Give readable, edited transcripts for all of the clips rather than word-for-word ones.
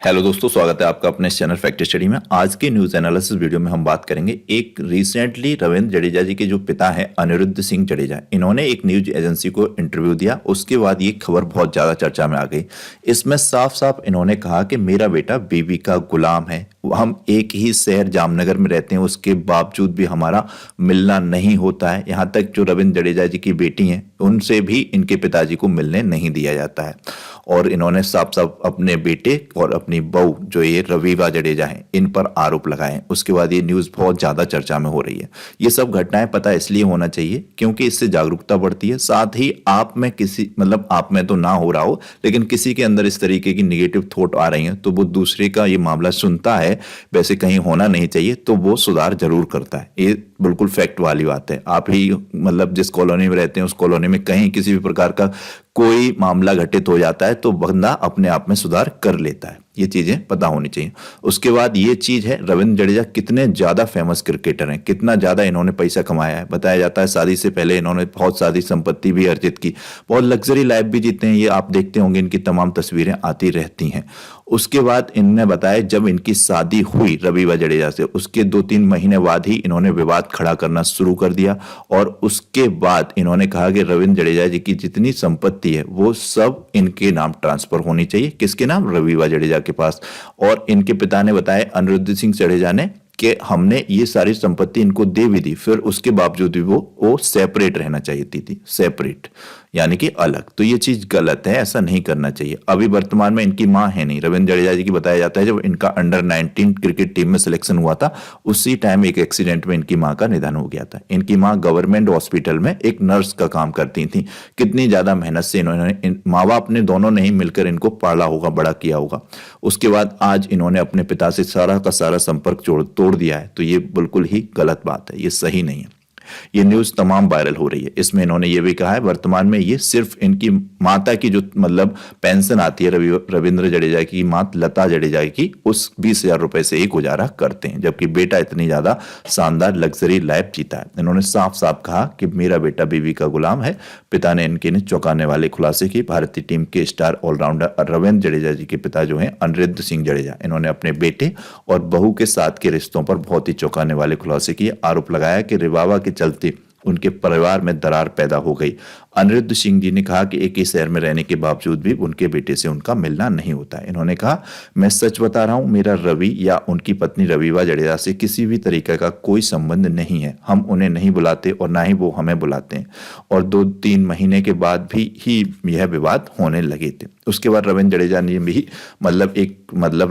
Hello दोस्तों, स्वागत है आपका अपने इस चैनल फैक्ट स्टडी में। आज के न्यूज़ एनालिसिस वीडियो में हम बात करेंगे एक रिसेंटली रविंद्र जडेजा जी के जो पिता हैं अनिरुद्ध सिंह जडेजा, इन्होंने एक न्यूज एजेंसी को इंटरव्यू दिया। उसके बाद ये खबर बहुत ज़्यादा चर्चा में आ गई। इसमें साफ साफ इन्होंने कहा कि मेरा बेटा बीवी का गुलाम है, हम एक ही शहर जामनगर में रहते हैं, उसके बावजूद भी हमारा मिलना नहीं होता है। यहाँ तक जो रविंद्र जडेजा जी की बेटी हैं उनसे भी इनके पिताजी को मिलने नहीं दिया जाता है। और इन्होंने साफ साफ अपने बेटे और अपनी बहू जो ये रवीवा जडेजा हैं इन पर आरोप लगाए। उसके बाद ये न्यूज़ बहुत ज़्यादा चर्चा में हो रही है। ये सब घटनाएं पता इसलिए होना चाहिए क्योंकि इससे जागरूकता बढ़ती है। साथ ही आप में किसी आप में तो ना हो रहा हो, लेकिन किसी के अंदर इस तरीके की निगेटिव थॉट आ रही है तो वो दूसरे का ये मामला सुनता है, वैसे कहीं होना नहीं चाहिए, तो वो सुधार जरूर करता है। ये बिल्कुल फैक्ट वाली बात है। आप ही जिस कॉलोनी में रहते हैं उस कॉलोनी में कहीं किसी भी प्रकार का कोई मामला घटित हो जाता है तो बंदा अपने आप में सुधार कर लेता है। ये चीजें पता होनी चाहिए। उसके बाद ये चीज है, रविंद्र जडेजा कितने ज्यादा फेमस क्रिकेटर हैं, कितना ज्यादा इन्होंने पैसा कमाया है। बताया जाता है शादी से पहले इन्होंने बहुत सारी संपत्ति भी अर्जित की, बहुत लग्जरी लाइफ भी जीते हैं। ये आप देखते होंगे, इनकी तमाम तस्वीरें आती रहती हैं। उसके बाद इनने बताया जब इनकी शादी हुई रवीवा जडेजा से, उसके 2-3 महीने बाद ही इन्होंने विवाद खड़ा करना शुरू कर दिया। और उसके बाद इन्होंने कहा कि रविंद्र जडेजा जी की जितनी संपत्ति है वो सब इनके नाम ट्रांसफर होनी चाहिए। किसके नाम? रवीवा जडेजा के पास। और इनके पिता ने बताया अनिरुद्ध सिंह जडेजा ने कि हमने ये सारी संपत्ति इनको दे भी दी, फिर उसके बावजूद भी वो सेपरेट रहना चाहती थी, सेपरेट यानी कि अलग। तो ये चीज गलत है, ऐसा नहीं करना चाहिए। अभी वर्तमान में इनकी मां है नहीं। रविंद्र जडेजा जी की बताया जाता है जब इनका अंडर 19 क्रिकेट टीम में सिलेक्शन हुआ था उसी टाइम एक एक्सीडेंट में इनकी मां का निधन हो गया था। इनकी मां गवर्नमेंट हॉस्पिटल में एक नर्स का काम करती थी। कितनी ज्यादा मेहनत से इन्होंने माँ बाप ने दोनों ने ही मिलकर इनको पाला होगा, बड़ा किया होगा। उसके बाद आज इन्होंने अपने पिता से सारा का सारा संपर्क तोड़ दिया है, तो ये बिल्कुल ही गलत बात है, ये सही नहीं है। ये न्यूज तमाम वायरल हो रही है। इसमें इन्होंने ये भी कहा है वर्तमान में ये सिर्फ इनकी माता की जो पेंशन आती है रविंद्र जडेजा की मां लता जडेजा की, उस 20,000 रुपए से ही गुजारा करते हैं, जबकि बेटा इतनी ज्यादा शानदार लग्जरी लाइफ जीता है। इन्होंने साफ साफ कहा कि मेरा बेटा बीवी का गुलाम है। पिता ने इनके चौंकाने वाले खुलासे की। भारतीय टीम के स्टार ऑलराउंडर रविंद्र जडेजा जी के पिता जो हैं अनिरुद्ध सिंह जडेजा, इन्होंने अपने बेटे और बहू के साथ के रिश्तों पर बहुत ही चौंकाने वाले खुलासे किए। आरोप लगाया कि रिवावा के चलते उनके परिवार में दरार पैदा हो गई। अनिरुद्ध सिंह जी ने कहा कि एक ही शहर में रहने के बावजूद भी उनके बेटे से उनका मिलना नहीं होता है। इन्होंने कहा मैं सच बता रहा हूं, मेरा रवि या उनकी पत्नी रवीवा जडेजा से किसी भी तरीके का कोई संबंध नहीं है। हम उन्हें नहीं बुलाते और ना ही वो हमें बुलाते हैं। और 2-3 महीने के बाद भी ही यह विवाद होने लगे थे। उसके बाद रविंद्र जडेजा ने भी एक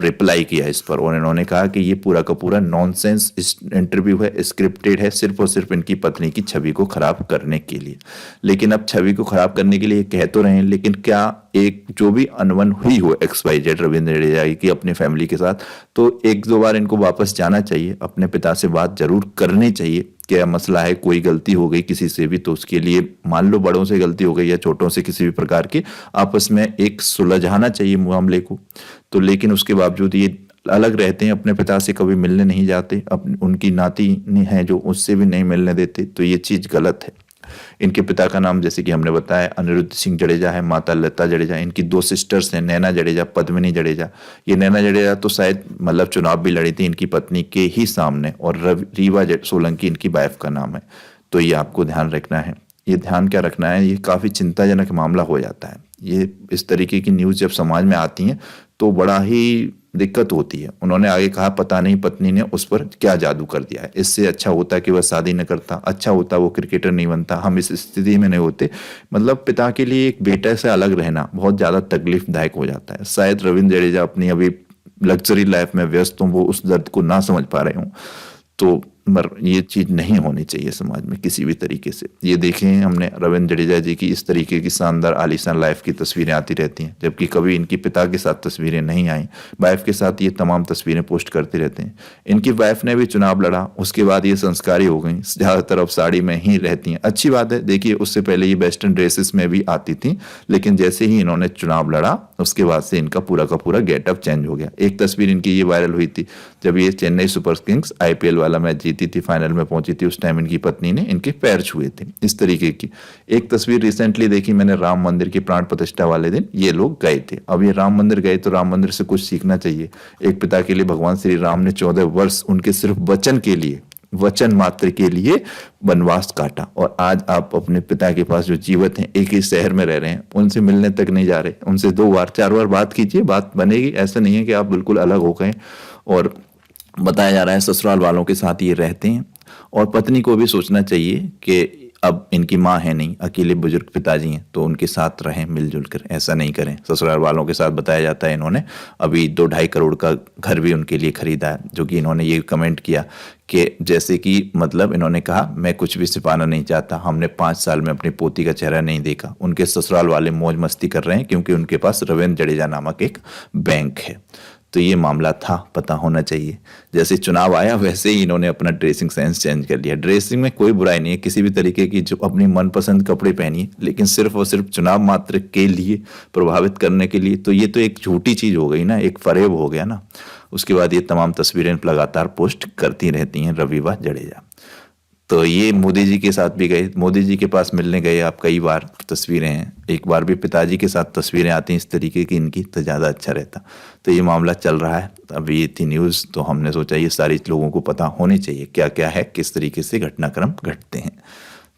रिप्लाई किया इस पर, और इन्होंने कहा कि ये पूरा का पूरा नॉनसेंस इंटरव्यू है, स्क्रिप्टेड है, सिर्फ और सिर्फ इनकी पत्नी की छवि को खराब करने के लिए। लेकिन अब छवि को खराब करने के लिए कह तो रहे हैं, लेकिन क्या एक जो भी अनबन हुई हो XYZ रविंद्र जडेजा की अपनी फैमिली के साथ, तो 1-2 बार इनको वापस जाना चाहिए, अपने पिता से बात जरूर करनी चाहिए। क्या मसला है, कोई गलती हो गई किसी से भी तो उसके लिए, मान लो बड़ों से गलती हो गई या छोटों से, किसी भी प्रकार की आपस में एक सुलझाना चाहिए मामले को। तो लेकिन उसके बावजूद ये अलग रहते हैं, अपने पिता से कभी मिलने नहीं जाते, उनकी नाती है जो उससे भी नहीं मिलने देते, तो ये चीज गलत है। इनके पिता का नाम जैसे कि हमने बताया अनिरुद्ध सिंह जडेजा है, माता लता जडेजा। इनकी 2 सिस्टर्स हैं, नैना जडेजा, पद्मिनी जडेजा। ये नैना जडेजा तो शायद चुनाव भी लड़ी थी इनकी पत्नी के ही सामने, और रीवा सोलंकी इनकी वाइफ का नाम है। तो ये आपको ध्यान रखना है। ये ध्यान क्या रखना है, ये काफी चिंताजनक मामला हो जाता है। ये इस तरीके की न्यूज जब समाज में आती हैं तो बड़ा ही दिक्कत होती है। उन्होंने आगे कहा पता नहीं पत्नी ने उस पर क्या जादू कर दिया है। इससे अच्छा होता कि वह शादी न करता, अच्छा होता वो क्रिकेटर नहीं बनता, हम इस स्थिति में नहीं होते। पिता के लिए एक बेटे से अलग रहना बहुत ज्यादा तकलीफदायक हो जाता है। शायद रविंद्र जडेजा अपनी अभी लग्जरी लाइफ में व्यस्त हूँ, वो उस दर्द को ना समझ पा रहे हूँ। तो ये चीज नहीं होनी चाहिए समाज में किसी भी तरीके से। ये देखें, हमने रविंद्र जडेजा जी की इस तरीके की शानदार आलीशान लाइफ की तस्वीरें आती रहती हैं, जबकि कभी इनकी पिता के साथ तस्वीरें नहीं आई। वाइफ के साथ ये तमाम तस्वीरें पोस्ट करते रहते हैं। इनकी वाइफ ने भी चुनाव लड़ा, उसके बाद ये संस्कारी हो गई, ज्यादातर अब साड़ी में ही रहती हैं। अच्छी बात है। देखिए, उससे पहले ये वेस्टर्न ड्रेसेस में भी आती थी, लेकिन जैसे ही इन्होंने चुनाव लड़ा उसके बाद से इनका पूरा का पूरा गेटअप चेंज हो गया। एक तस्वीर इनकी ये वायरल हुई थी जब ये चेन्नई सुपर किंग्स IPL वाला मैच जीती थी, फाइनल में पहुंची थी, उस टाइम इनकी पत्नी ने इनके पैर छुए थे, इस तरीके की एक तस्वीर रिसेंटली देखी मैंने राम मंदिर की प्राण प्रतिष्ठा वाले दिन ये लोग गए थे। अब ये राम मंदिर गए तो राम मंदिर से कुछ सीखना चाहिए। एक पिता के लिए भगवान श्री राम ने 14 वर्ष उनके सिर्फ वचन के लिए, वचन मात्र के लिए वनवास काटा, और आज आप अपने पिता के पास जो जीवित हैं, एक ही शहर में रह रहे हैं, उनसे मिलने तक नहीं जा रहे। उनसे 2 बार 4 बार बात कीजिए, बात बनेगी। ऐसा नहीं है कि आप बिल्कुल अलग हो गए। और बताया जा रहा है ससुराल वालों के साथ ये रहते हैं, और पत्नी को भी सोचना चाहिए कि अब इनकी माँ है नहीं, अकेले बुजुर्ग पिताजी हैं, तो उनके साथ रहें मिलजुल कर, ऐसा नहीं करें ससुराल वालों के साथ। बताया जाता है इन्होंने अभी 2-2.5 करोड़ का घर भी उनके लिए खरीदा है, जो कि इन्होंने ये कमेंट किया कि जैसे कि मतलब इन्होंने कहा मैं कुछ भी छिपाना नहीं चाहता, हमने 5 साल में अपनी पोती का चेहरा नहीं देखा। उनके ससुराल वाले मौज मस्ती कर रहे हैं क्योंकि उनके पास रविंद्र जडेजा नामक एक बैंक है। तो ये मामला था, पता होना चाहिए। जैसे चुनाव आया वैसे ही इन्होंने अपना ड्रेसिंग सेंस चेंज कर लिया। ड्रेसिंग में कोई बुराई नहीं है, किसी भी तरीके की, जो अपनी मनपसंद कपड़े पहनिए, लेकिन सिर्फ और सिर्फ चुनाव मात्र के लिए, प्रभावित करने के लिए, तो ये तो एक झूठी चीज हो गई ना, एक फरेब हो गया ना। उसके बाद ये तमाम तस्वीरें लगातार पोस्ट करती रहती हैं रवि व जडेजा। तो ये मोदी जी के साथ भी गए, मोदी जी के पास मिलने गए आप कई बार, तस्वीरें हैं। एक बार भी पिताजी के साथ तस्वीरें आती हैं इस तरीके की इनकी, तो ज़्यादा अच्छा रहता। तो ये मामला चल रहा है, अभी ये थी न्यूज़, तो हमने सोचा ये सारी लोगों को पता होनी चाहिए क्या क्या है, किस तरीके से घटनाक्रम घटते हैं।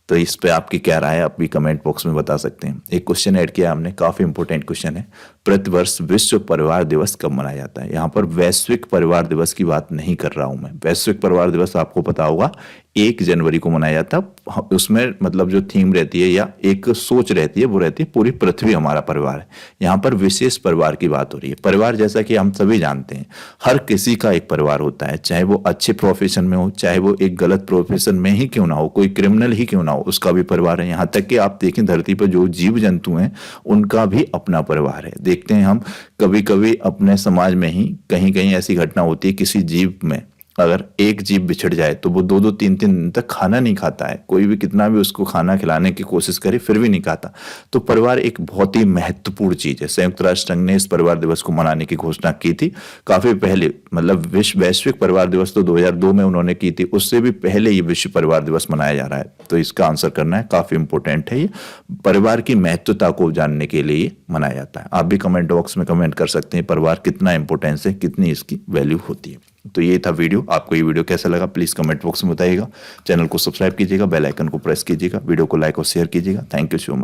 तो इस पे आपकी क्या राय है, आप भी कमेंट बॉक्स में बता सकते हैं। एक क्वेश्चन ऐड किया हमने, काफ़ी इंपॉर्टेंट क्वेश्चन है, प्रतिवर्ष विश्व परिवार दिवस कब मनाया जाता है? यहाँ पर वैश्विक परिवार दिवस की बात नहीं कर रहा हूँ मैं। वैश्विक परिवार दिवस आपको पता होगा 1 जनवरी को मनाया जाता है। उसमें मतलब जो थीम रहती है या एक सोच रहती है वो रहती है पूरी पृथ्वी हमारा परिवार है। यहाँ पर विशेष परिवार की बात हो रही है। परिवार जैसा कि हम सभी जानते हैं, हर किसी का एक परिवार होता है, चाहे वो अच्छे प्रोफेशन में हो, चाहे वो एक गलत प्रोफेशन में ही क्यों ना हो, कोई क्रिमिनल ही क्यों ना हो, उसका भी परिवार है। यहाँ तक कि आप देखें धरती पर जो जीव जंतु हैं उनका भी अपना परिवार है। देखते हैं हम कभी कभी अपने समाज में ही कहीं कहीं ऐसी घटना होती है, किसी जीव में अगर एक जीव बिछड़ जाए तो वो 2-2 3-3 दिन तक खाना नहीं खाता है। कोई भी कितना भी उसको खाना खिलाने की कोशिश करे फिर भी नहीं खाता। तो परिवार एक बहुत ही महत्वपूर्ण चीज है। संयुक्त राष्ट्र संघ ने इस परिवार दिवस को मनाने की घोषणा की थी काफी पहले, मतलब वैश्विक परिवार दिवस तो 2002 में उन्होंने की थी, उससे भी पहले ये विश्व परिवार दिवस मनाया जा रहा है। तो इसका आंसर करना है, काफी इंपॉर्टेंट है। ये परिवार की महत्वता को जानने के लिए मनाया जाता है। आप भी कमेंट बॉक्स में कमेंट कर सकते हैं परिवार कितना इंपॉर्टेंस है, कितनी इसकी वैल्यू होती है। तो ये था वीडियो। आपको ये वीडियो कैसा लगा प्लीज कमेंट बॉक्स में बताइएगा। चैनल को सब्सक्राइब कीजिएगा, बेल आइकन को प्रेस कीजिएगा, वीडियो को लाइक और शेयर कीजिएगा। Thank you so much.